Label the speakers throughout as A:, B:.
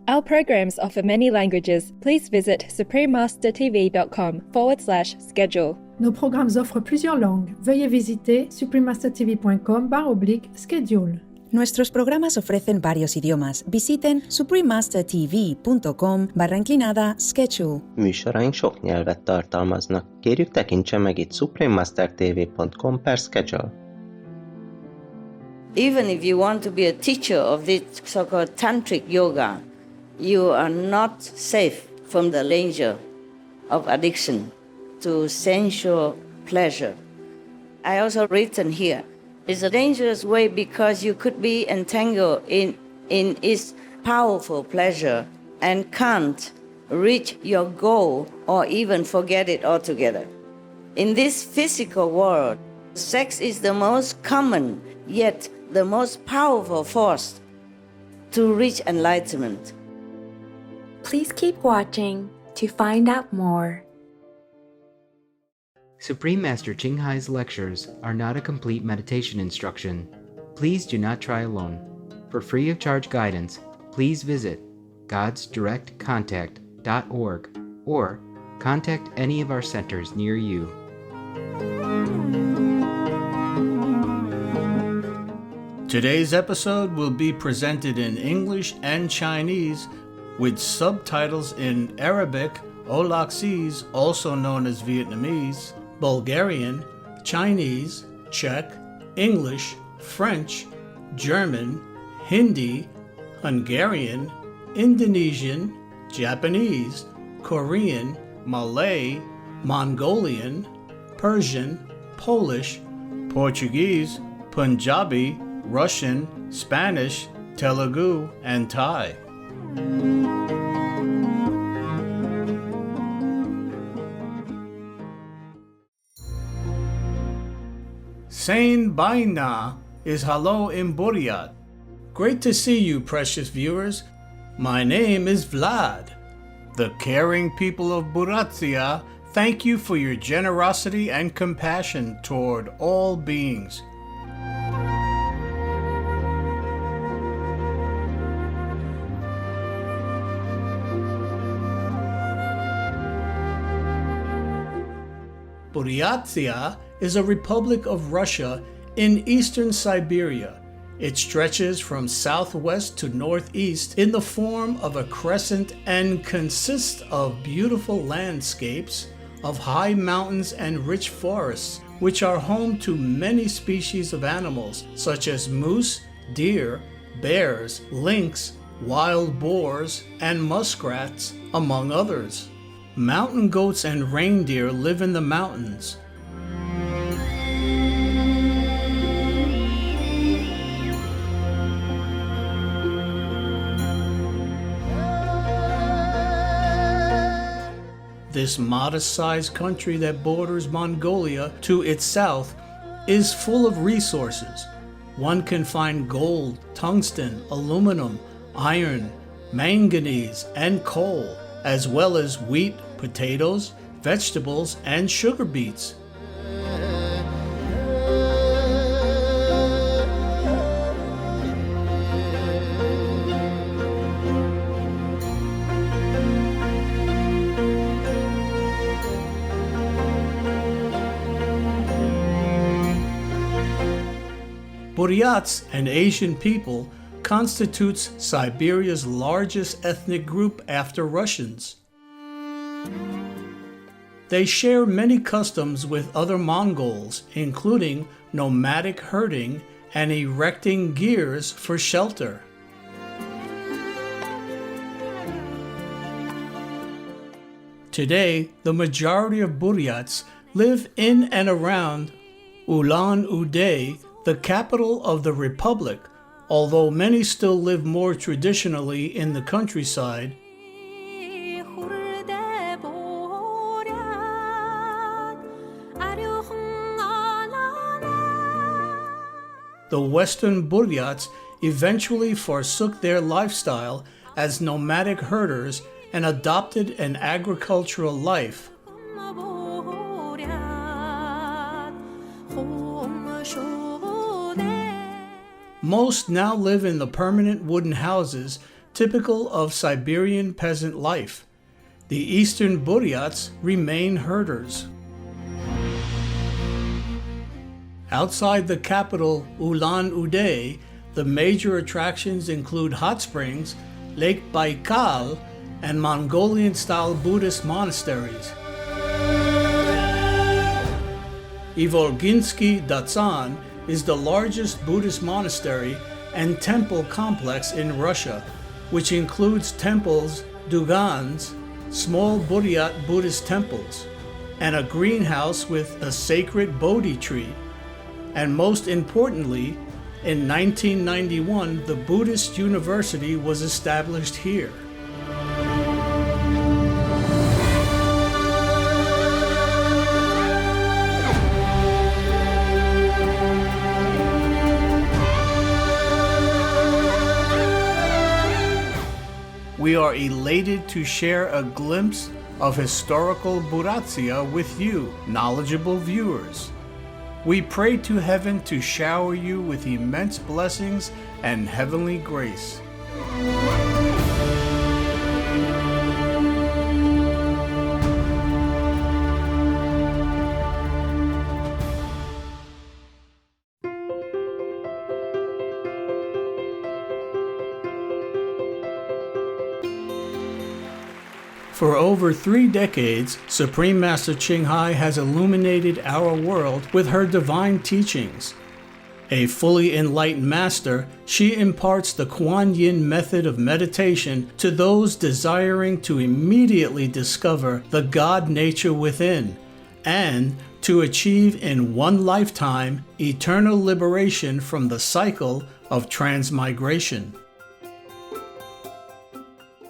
A: Our programs offer many languages. Please visit suprememastertv.com/schedule.
B: Nos programmes offrent plusieurs langues. Veuillez visiter suprememastertv.com/schedule.
C: Nuestros programas ofrecen varios idiomas. Visiten suprememastertv.com/schedule.
D: Műsoraink sok nyelvet tartalmaznak. Kérjük, tekintse meg itt suprememastertv.com/schedule.
E: Even if you want to be a teacher of this so-called tantric yoga, you are not safe from the danger of addiction to sensual pleasure. I also written here, it's a dangerous way because you could be entangled in its powerful pleasure and can't reach your goal or even forget it altogether. In this physical world, sex is the most common yet the most powerful force to reach enlightenment.
F: Please keep watching to find out more.
G: Supreme Master Ching Hai's lectures are not a complete meditation instruction. Please do not try alone. For free of charge guidance, please visit godsdirectcontact.org or contact any of our centers near you.
H: Today's episode will be presented in English and Chinese with subtitles in Arabic, Olaxese, also known as Vietnamese, Bulgarian, Chinese, Czech, English, French, German, Hindi, Hungarian, Indonesian, Japanese, Korean, Malay, Mongolian, Persian, Polish, Portuguese, Punjabi, Russian, Spanish, Telugu, and Thai. Sain Baina is hello in Buryat. Great to see you, precious viewers. My name is Vlad. The caring people of Buryatia thank you for your generosity and compassion toward all beings. Buryatia is a republic of Russia in eastern Siberia. It stretches from southwest to northeast in the form of a crescent and consists of beautiful landscapes of high mountains and rich forests, which are home to many species of animals such as moose, deer, bears, lynx, wild boars, and muskrats, among others. Mountain goats and reindeer live in the mountains. This modest-sized country that borders Mongolia to its south is full of resources. One can find gold, tungsten, aluminum, iron, manganese, and coal, as well as wheat, potatoes, vegetables, and sugar beets. Buryats, an Asian people, constitutes Siberia's largest ethnic group after Russians. They share many customs with other Mongols, including nomadic herding and erecting gears for shelter. Today, the majority of Buryats live in and around Ulan-Ude, the capital of the republic, although many still live more traditionally in the countryside. The Western Buryats eventually forsook their lifestyle as nomadic herders and adopted an agricultural life. Most now live in the permanent wooden houses typical of Siberian peasant life. The eastern Buryats remain herders. Outside the capital Ulan-Ude, the major attractions include hot springs, Lake Baikal, and Mongolian-style Buddhist monasteries. Ivolginsky Datsan is the largest Buddhist monastery and temple complex in Russia, which includes temples, dugans, small Buryat Buddhist temples, and a greenhouse with a sacred Bodhi tree. And most importantly, in 1991, the Buddhist University was established here. We are elated to share a glimpse of historical Buryatia with you, knowledgeable viewers. We pray to heaven to shower you with immense blessings and heavenly grace. For over 3 decades, Supreme Master Ching Hai has illuminated our world with her divine teachings. A fully enlightened master, she imparts the Kuan Yin method of meditation to those desiring to immediately discover the God nature within and to achieve in one lifetime eternal liberation from the cycle of transmigration.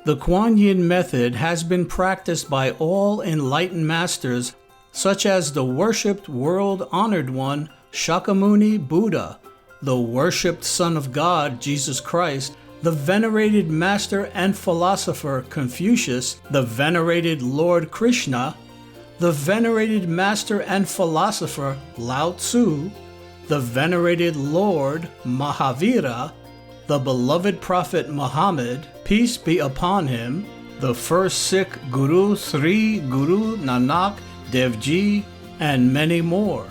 H: The Kuan Yin method has been practiced by all enlightened masters, such as the worshipped world-honored one, Shakyamuni Buddha, the worshipped Son of God, Jesus Christ, the venerated master and philosopher Confucius, the venerated Lord Krishna, the venerated master and philosopher Lao Tzu, the venerated Lord Mahavira, the beloved Prophet Muhammad, peace be upon him, the first Sikh Guru Sri Guru Nanak Dev Ji, and many more.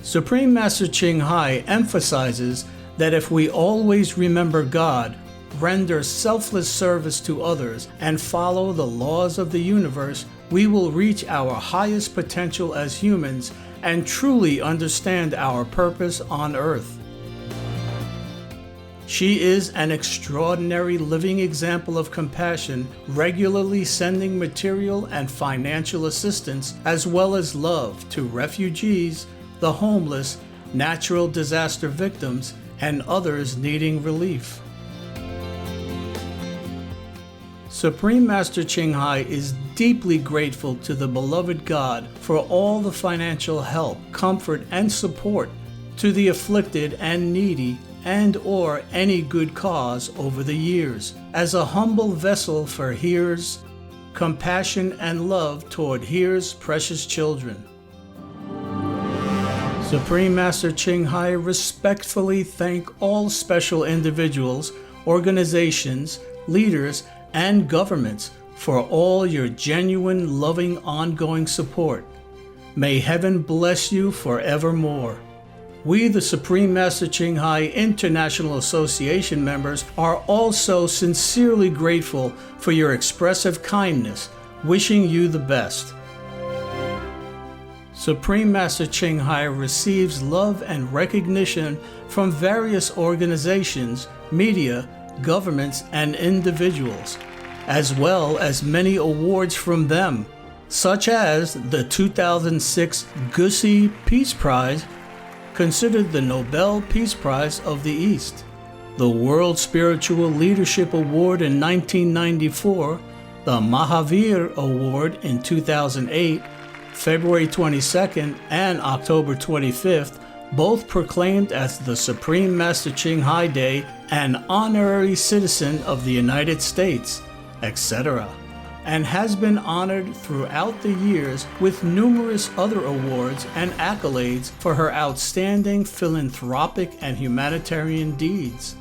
H: Supreme Master Ching Hai emphasizes that if we always remember God, render selfless service to others, and follow the laws of the universe, we will reach our highest potential as humans and truly understand our purpose on earth. She is an extraordinary living example of compassion, regularly sending material and financial assistance as well as love to refugees, the homeless, natural disaster victims, and others needing relief. Supreme Master Ching Hai is deeply grateful to the beloved God for all the financial help, comfort, and support to the afflicted and needy and/or any good cause over the years, as a humble vessel for Here's compassion and love toward Here's precious children. Supreme Master Ching Hai respectfully thank all special individuals, organizations, leaders, and governments for all your genuine, loving, ongoing support. May heaven bless you forevermore. We, the Supreme Master Ching Hai International Association members, are also sincerely grateful for your expressive kindness, wishing you the best. Supreme Master Ching Hai receives love and recognition from various organizations, media, governments, and individuals, as well as many awards from them, such as the 2006 Gussie Peace Prize, considered the Nobel Peace Prize of the East, the World Spiritual Leadership Award in 1994, the Mahavir Award in 2008, February 22nd and October 25th, both proclaimed as the Supreme Master Ching Hai Day, an honorary citizen of the United States, etc., and has been honored throughout the years with numerous other awards and accolades for her outstanding philanthropic and humanitarian deeds.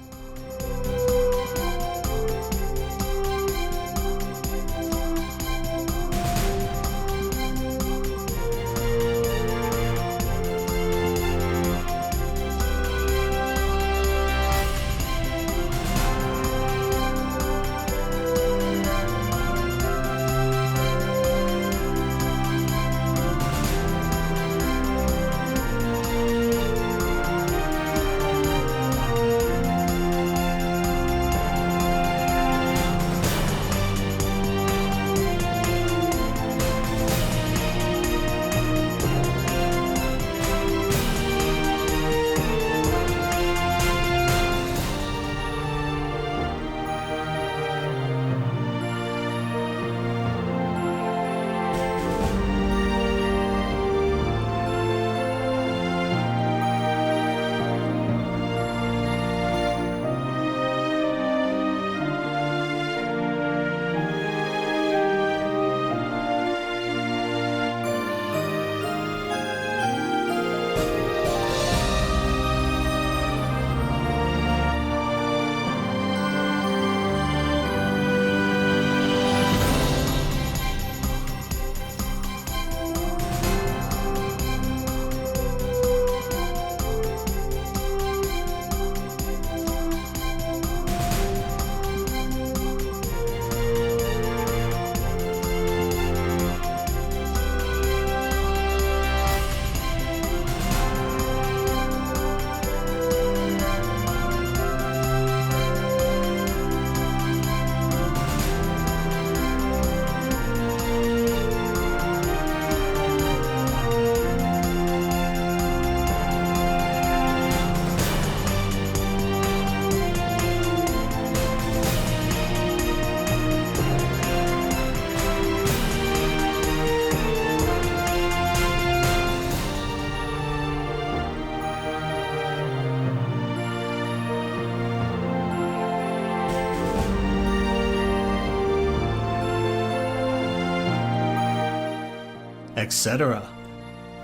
H: etc.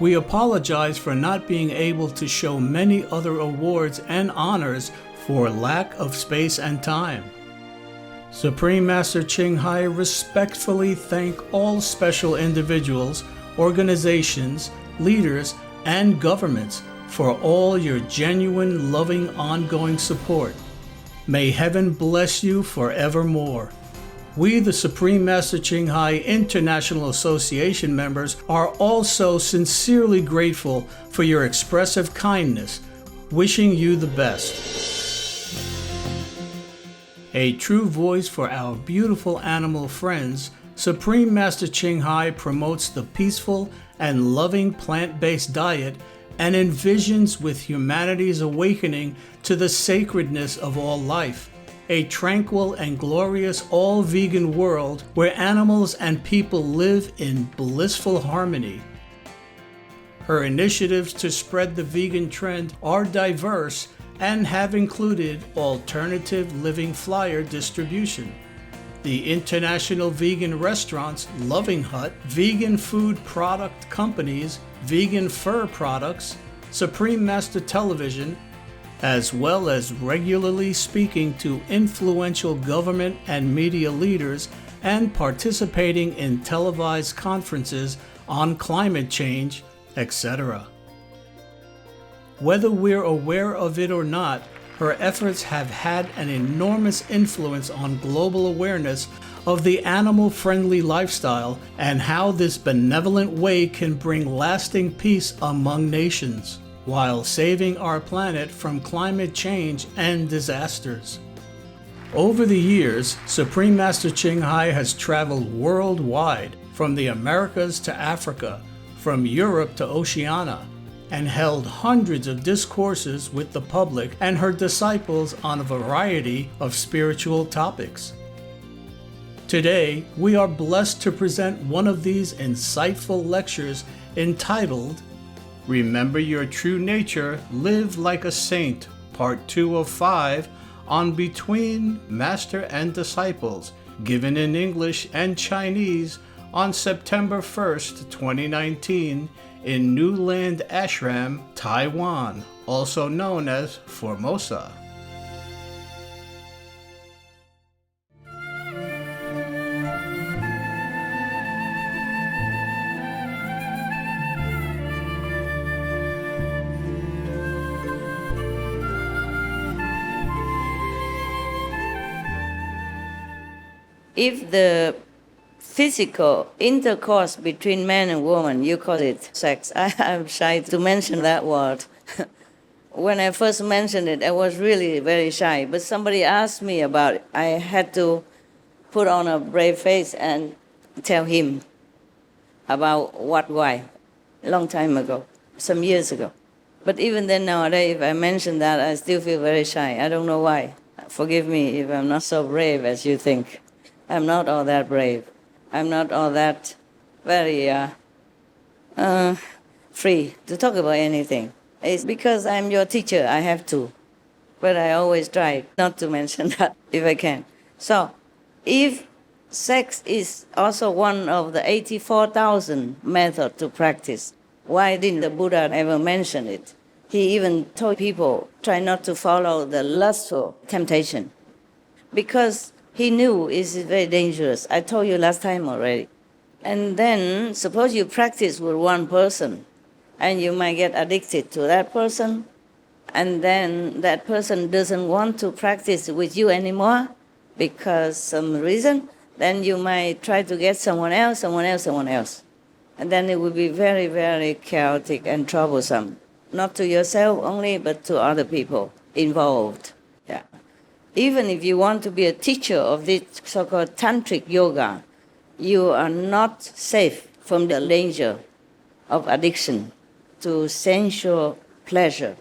H: We apologize for not being able to show many other awards and honors for lack of space and time. Supreme Master Ching Hai respectfully thank all special individuals, organizations, leaders, and governments for all your genuine, loving, ongoing support. May heaven bless you forevermore. We, the Supreme Master Ching Hai International Association members, are also sincerely grateful for your expressive kindness, wishing you the best. A true voice for our beautiful animal friends, Supreme Master Ching Hai promotes the peaceful and loving plant-based diet and envisions with humanity's awakening to the sacredness of all life, a tranquil and glorious all-vegan world where animals and people live in blissful harmony. Her initiatives to spread the vegan trend are diverse and have included alternative living flyer distribution, the international vegan restaurants Loving Hut, vegan food product companies, vegan fur products, Supreme Master Television, as well as regularly speaking to influential government and media leaders and participating in televised conferences on climate change, etc. Whether we're aware of it or not, her efforts have had an enormous influence on global awareness of the animal-friendly lifestyle and how this benevolent way can bring lasting peace among nations, while saving our planet from climate change and disasters. Over the years, Supreme Master Ching Hai has traveled worldwide, from the Americas to Africa, from Europe to Oceania, and held hundreds of discourses with the public and her disciples on a variety of spiritual topics. Today, we are blessed to present one of these insightful lectures entitled Remember Your True Nature, Live Like a Saint, Part 2 of 5, on Between Master and Disciples, given in English and Chinese on September 1st, 2019, in New Land Ashram, Taiwan, also known as Formosa.
E: If the physical intercourse between man and woman, you call it sex. I'm shy to mention that word. When I first mentioned it, I was really very shy. But somebody asked me about it. I had to put on a brave face and tell him about why, a long time ago, some years ago. But even then, nowadays, if I mention that, I still feel very shy. I don't know why. Forgive me if I'm not so brave as you think. I'm not all that brave. I'm not all that very free to talk about anything. It's because I'm your teacher, I have to. But I always try not to mention that if I can. So, if sex is also one of the 84,000 methods to practice, why didn't the Buddha ever mention it? He even told people, try not to follow the lustful temptation. Because he knew it's very dangerous. I told you last time already. And then, suppose you practice with one person, and you might get addicted to that person, and then that person doesn't want to practice with you anymore because some reason, then you might try to get someone else. And then it will be very, very chaotic and troublesome. Not to yourself only, but to other people involved. Yeah. Even if you want to be a teacher of this so-called tantric yoga, you are not safe from the danger of addiction to sensual pleasure.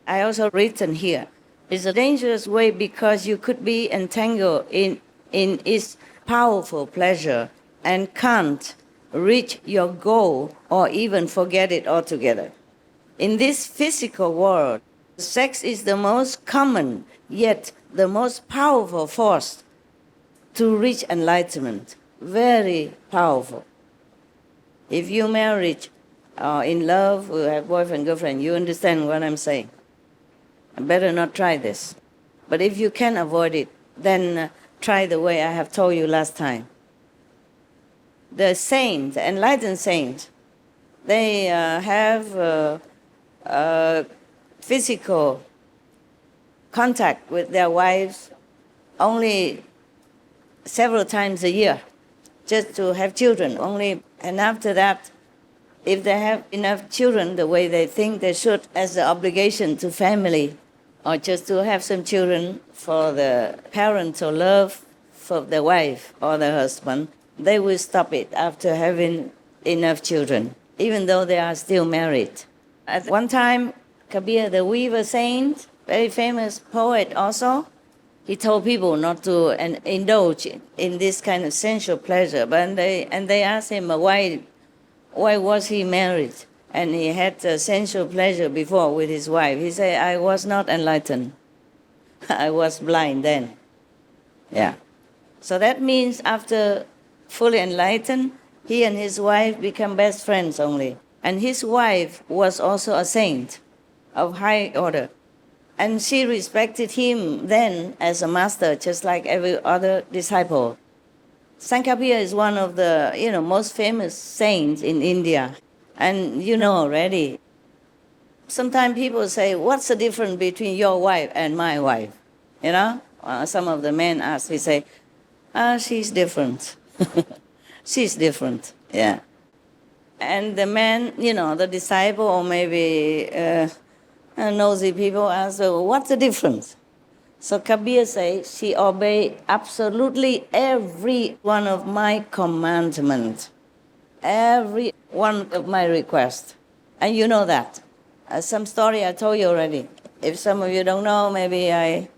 E: I also written here, it's a dangerous way because you could be entangled in its powerful pleasure and can't reach your goal or even forget it altogether. In this physical world, sex is the most common, yet the most powerful force to reach enlightenment. Very powerful. If you married or in love, or have boyfriend, girlfriend, you understand what I'm saying. I better not try this. But if you can avoid it, then try the way I have told you last time. The saints, enlightened saints, they have physical contact with their wives only several times a year, just to have children only. And after that, if they have enough children the way they think they should, as an obligation to family, or just to have some children for the parental love for the wife or the husband, they will stop it after having enough children, even though they are still married. At one time, Kabir the Weaver Saint, very famous poet also, he told people not to indulge in this kind of sensual pleasure. But they asked him why was he married and he had sensual pleasure before with his wife. He said, I was not enlightened. I was blind then. Yeah. So that means after fully enlightened, he and his wife become best friends only. And his wife was also a saint of high order. And she respected him then as a master, just like every other disciple. Sant Kabir is one of the most famous saints in India. And you know already, sometimes people say, what's the difference between your wife and my wife? Some of the men ask, he say, she's different. She's different, yeah. And the man, the disciple or maybe nosy people ask, well, what's the difference? So Kabir says, she obeyed absolutely every one of my commandments, every one of my requests. And you know that. Some story I told you already. If some of you don't know, maybe I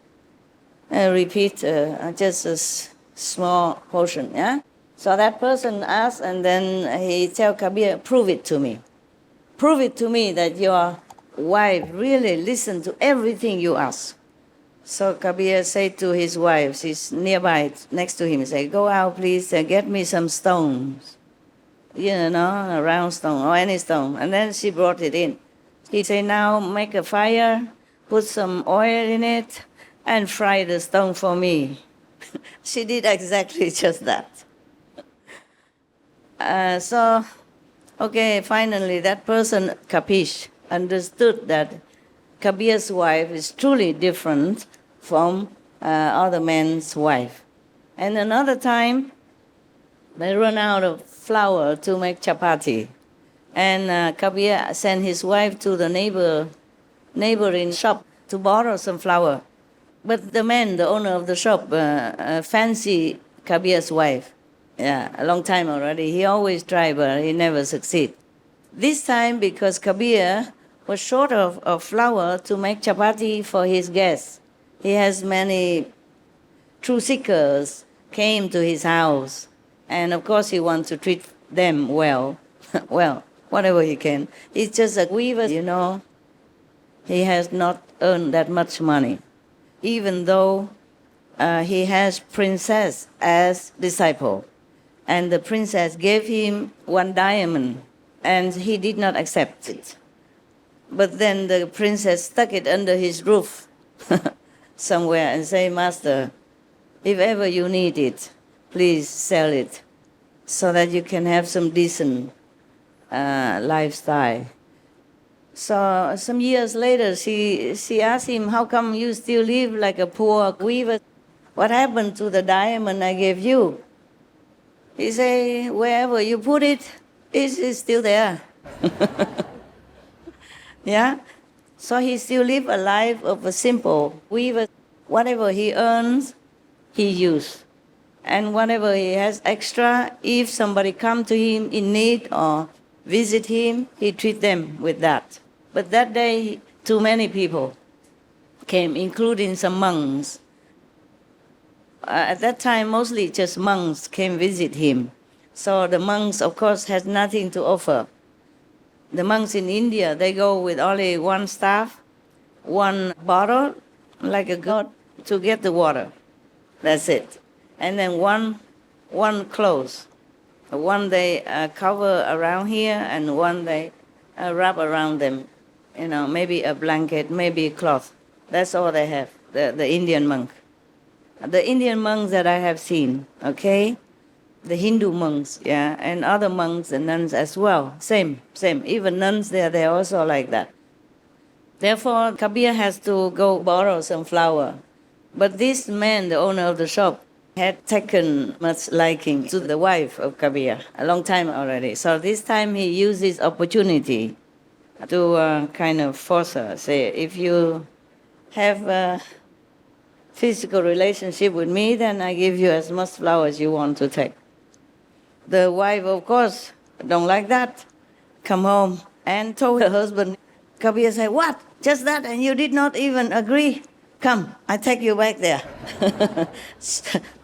E: repeat just a small portion, yeah? So that person asked, and then he tell Kabir, prove it to me. Prove it to me that your wife really listened to everything you ask. So Kabir said to his wife, she's nearby, next to him, say, go out, please, get me some stones. A round stone or any stone. And then she brought it in. He said, now make a fire, put some oil in it, and fry the stone for me. She did exactly just that. Finally, that person, Kapish, understood that Kabir's wife is truly different from other men's wife. And another time, they run out of flour to make chapati. And Kabir sent his wife to the neighboring shop to borrow some flour. But the man, the owner of the shop, fancy Kabir's wife. Yeah, a long time already. He always tried, but he never succeed. This time, because Kabir was short of flour to make chapati for his guests, he has many truth seekers came to his house. And of course, he wants to treat them well. Well, whatever he can. He's just a weaver, He has not earned that much money, even though he has princess as disciple. And the princess gave him one diamond, and he did not accept it. But then the princess stuck it under his roof somewhere and say, Master, if ever you need it, please sell it so that you can have some decent lifestyle. So some years later, she asked him, how come you still live like a poor weaver? What happened to the diamond I gave you? He said, wherever you put it, it's still there. Yeah? So he still lives a life of a simple weaver. Whatever he earns, he uses. And whatever he has extra, if somebody come to him in need or visit him, he treat them with that. But that day, too many people came, including some monks. At that time, mostly just monks came visit him. So the monks, of course, had nothing to offer. The monks in India, they go with only one staff, one bottle, like a god, to get the water. That's it. And then one clothes. One they cover around here, and one they wrap around them. Maybe a blanket, maybe a cloth. That's all they have, the Indian monk. The Indian monks that I have seen, okay? The Hindu monks, yeah, and other monks and nuns as well. Same. Even nuns they're also like that. Therefore, Kabir has to go borrow some flour. But this man, the owner of the shop, had taken much liking to the wife of Kabir a long time already. So this time he used this opportunity to kind of force her, say, if you have a physical relationship with me, then I give you as much flour as you want to take. The wife, of course, don't like that. Come home and told her husband. Kabir said, what? Just that? And you did not even agree? Come, I take you back there.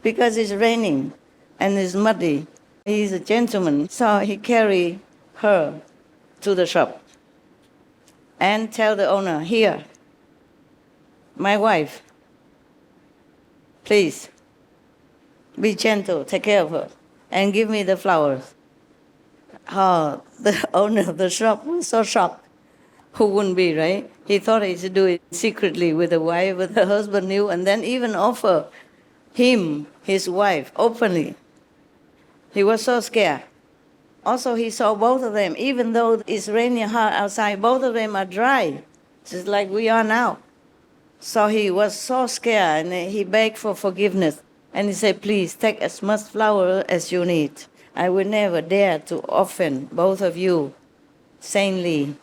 E: Because it's raining and it's muddy. He's a gentleman, so he carried her to the shop and tell the owner, here, my wife, please, be gentle, take care of her, and give me the flowers. Oh, the owner of the shop was so shocked. Who wouldn't be, right? He thought he should do it secretly with the wife, but the husband knew, and then even offer him, his wife, openly. He was so scared. Also, he saw both of them, even though it's raining hard outside, both of them are dry, just like we are now. So he was so scared, and he begged for forgiveness. And he said, please, take as much flour as you need. I will never dare to offend both of you, saintly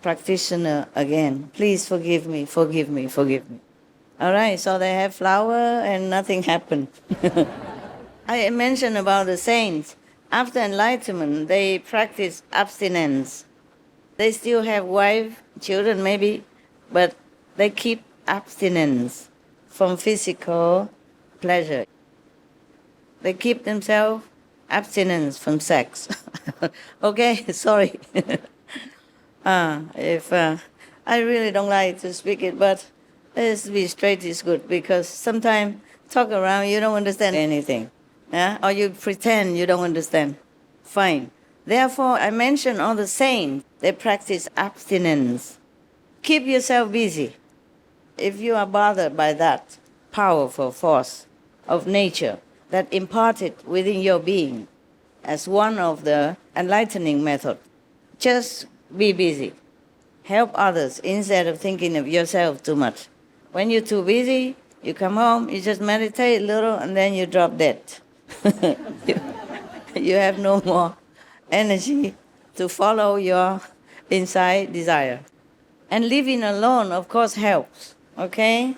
E: practitioner again. Please forgive me. All right, so they have flour and nothing happened. I mentioned about the saints. After enlightenment, they practice abstinence. They still have wife, children maybe, but they keep abstinence from physical pleasure. They keep themselves abstinence from sex. Okay, sorry. I really don't like to speak it, but let's be straight is good, because sometimes talk around, you don't understand anything. Yeah? Or you pretend you don't understand. Fine. Therefore, I mention all the saints, they practice abstinence. Keep yourself busy. If you are bothered by that powerful force of nature that imparted within your being as one of the enlightening methods, just be busy. Help others instead of thinking of yourself too much. When you're too busy, you come home, you just meditate a little, and then you drop dead. You have no more energy to follow your inside desire. And living alone, of course, helps, okay?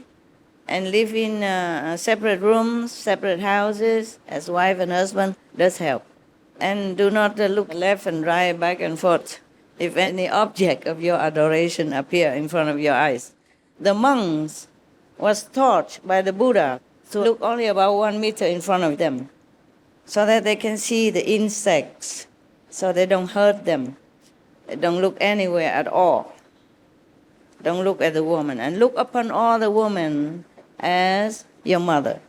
E: And living in separate rooms, separate houses, as wife and husband, does help. And do not look left and right, back and forth, if any object of your adoration appear in front of your eyes. The monks was taught by the Buddha to look only about 1 meter in front of them, so that they can see the insects, so they don't hurt them. They don't look anywhere at all. Don't look at the woman. And look upon all the women as your mother.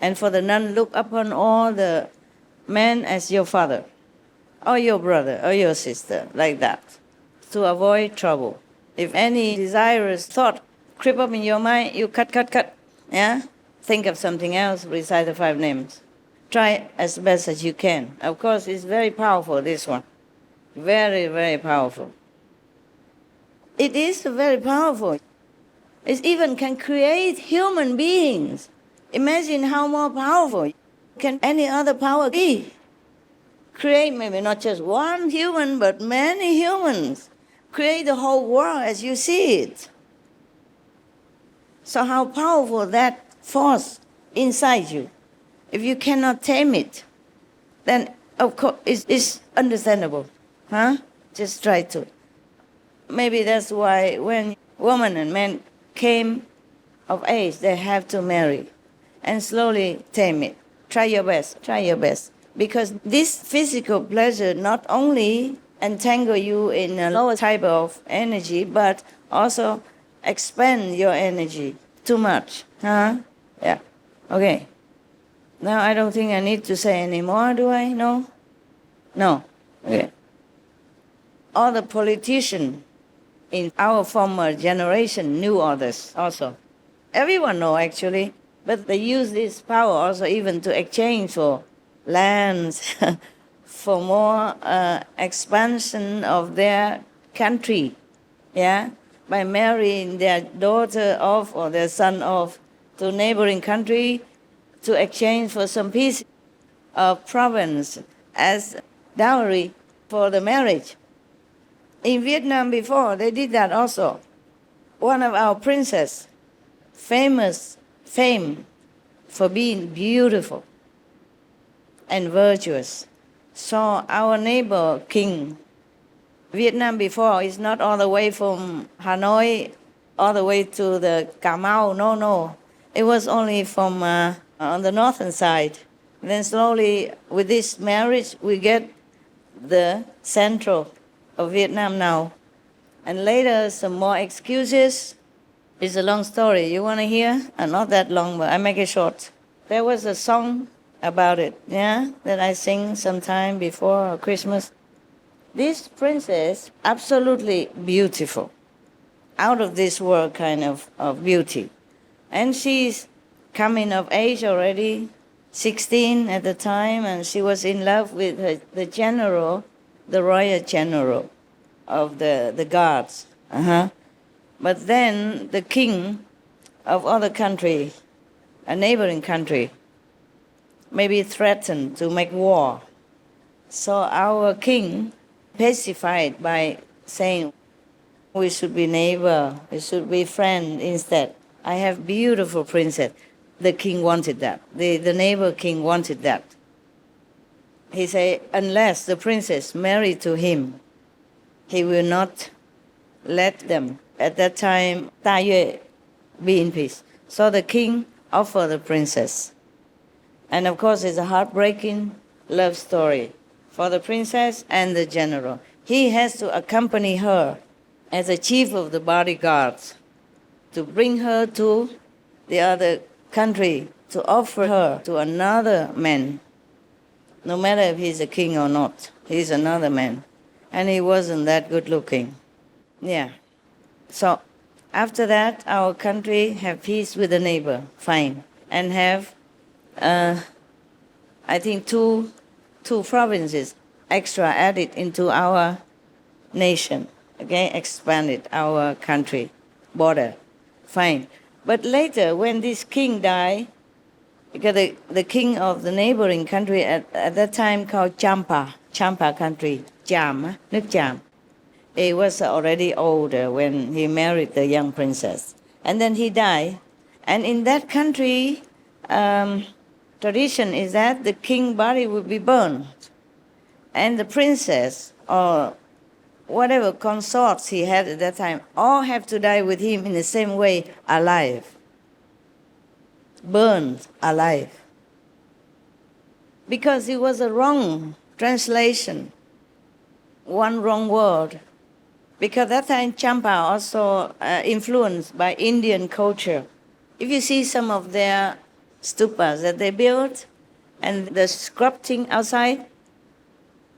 E: And for the nun, look upon all the men as your father, or your brother, or your sister, like that, to avoid trouble. If any desirous thought creep up in your mind, you cut, yeah? Think of something else, recite the 5 names. Try as best as you can. Of course, it's very powerful, this one. Very, very powerful. It is very powerful. It even can create human beings. Imagine how more powerful can any other power be. Create maybe not just one human, but many humans. Create the whole world as you see it. So how powerful that force inside you. If you cannot tame it, then of course it's understandable. Huh? Just try to. Maybe that's why when women and men came of age, they have to marry and slowly tame it. Try your best. Because this physical pleasure not only entangle you in a lower type of energy, but also expand your energy too much. Huh? Yeah. Okay. Now I don't think I need to say anymore, do I? No? No. Okay. All the politicians in our former generation knew all this also. Everyone know actually, but they use this power also even to exchange for lands, for more expansion of their country, yeah, by marrying their daughter off or their son off to neighboring country to exchange for some piece of province as dowry for the marriage. In Vietnam before, they did that also. One of our princess, fame for being beautiful and virtuous, saw our neighbor king. Vietnam before is not all the way from Hanoi all the way to the Cà Mau, no. It was only from on the northern side. Then slowly, with this marriage, we get the central of Vietnam now. And later, some more excuses. It's a long story. You want to hear? Not that long, but I make it short. There was a song about it, yeah, that I sing sometime before Christmas. This princess, absolutely beautiful, out of this world kind of beauty. And she's coming of age already, 16 at the time, and she was in love with the general, the royal general of the guards. But then the king of other country, a neighboring country, maybe threatened to make war. So our king pacified by saying, we should be neighbor, we should be friend instead. I have beautiful princess. The king wanted that. The neighbor king wanted that. He said, unless the princess married to him, he will not let them. At that time, Ta Yue be in peace. So the king offered the princess. And of course, it's a heartbreaking love story for the princess and the general. He has to accompany her as a chief of the bodyguards to bring her to the other country to offer her to another man. No matter if he's a king or not, he's another man. And he wasn't that good looking. Yeah. So after that, our country have peace with the neighbor, fine, and have, I think, two provinces extra added into our nation, okay, expanded our country border, fine. But later, when this king died, because the king of the neighboring country at that time called Champa country, Cham, nước Cham. He was already older when he married the young princess. And then he died. And in that country, tradition is that the king's body would be burned. And the princess, or whatever consorts he had at that time, all have to die with him in the same way, alive. Burned alive. Because it was a wrong translation, one wrong word. Because that time Champa also influenced by Indian culture. If you see some of their stupas that they built and the sculpting outside,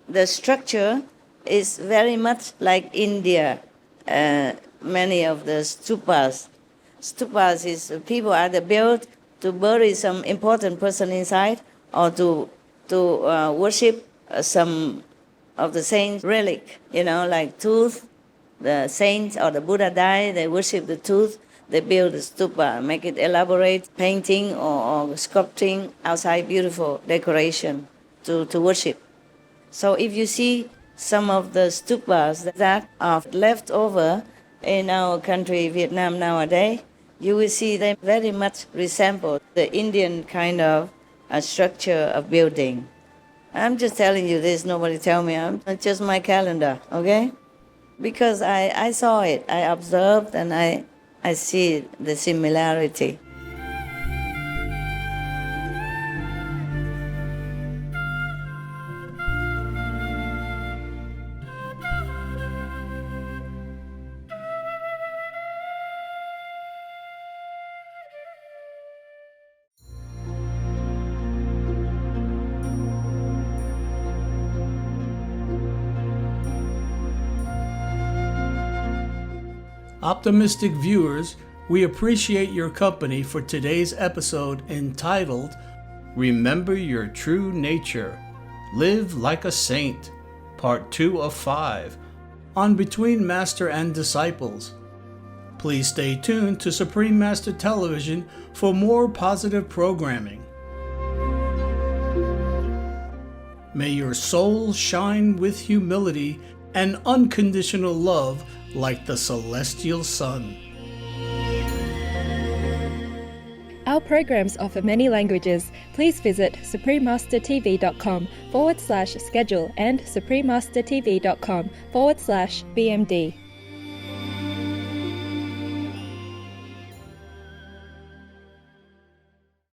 E: the structure is very much like India. Many of the stupas. Stupas is people either built to bury some important person inside or to worship some of the saints' relic, like tooth. The saints or the Buddha died, they worship the tooth, they build a stupa, make it elaborate, painting or sculpting outside, beautiful decoration to worship. So if you see some of the stupas that are left over in our country, Vietnam nowadays, you will see they very much resemble the Indian kind of structure of building. I'm just telling you this, nobody tell me, it's just my calendar, okay? Because I saw it, I observed, and I see the similarity.
H: Optimistic viewers, we appreciate your company for today's episode entitled Remember Your True Nature, Live Like a Saint, Part 2 of 5, on Between Master and Disciples. Please stay tuned to Supreme Master Television for more positive programming. May your soul shine with humility and unconditional love like the celestial sun.
A: Our programs offer many languages. Please visit suprememastertv.com/schedule and suprememastertv.com/BMD.